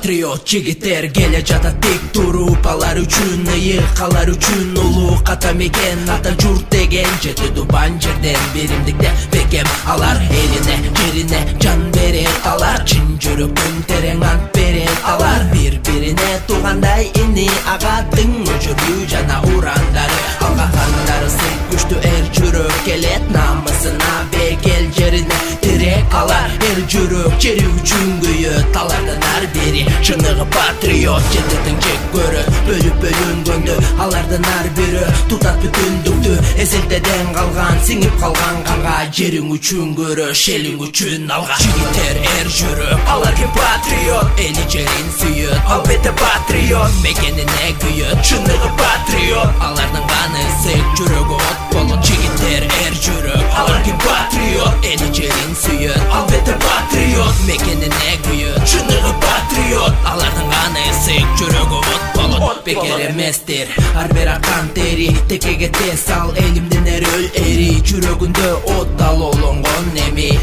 патриот жигиттер келе жатат тик туруп, алар үчүн ыйык, алар үчүн улуу ката мекен, ата журт деген жети тубан жерден биримдикте бекем. Алар элине, жерине жан берет, алар чын жүрөктөн терең ант берет, алар бири-бирине туугандай ини, агаттын өчүрүү жана урандары, алгакандары сыйк күчтүү эр жүрөк келет, намысына бекел жерине тирек. Алар эр жүрөк жери үчүн күйөт, алардан ар бири чыныгы патриот, жететиң жек көрөт, бөлүп бөлүнгөндө алардан ар бири тутат бүтүндүктү, эселтеден калган, сиңип калган канга, жериң үчүн көрөш, элиң үчүн алган. Жигиттер эр жүрөк, алар ким патриот, эли жерин сүйөт, албетте патриот, мекенине күйөт, чыныгы патриот, алардын каны сыйк, жүрөгү от болот. Жигиттер эр жүрөк, алар ким патриот, эли жерин сүйөт, албетте патриот, мекенине күйөт, чыныгы патриот, алардын каны сыйк, жүрөгү от болот. Бекер эместир ар бир акан тери, текеге тез ал элимден эр өл эри, жүрөгүндө от ал олонгон эми.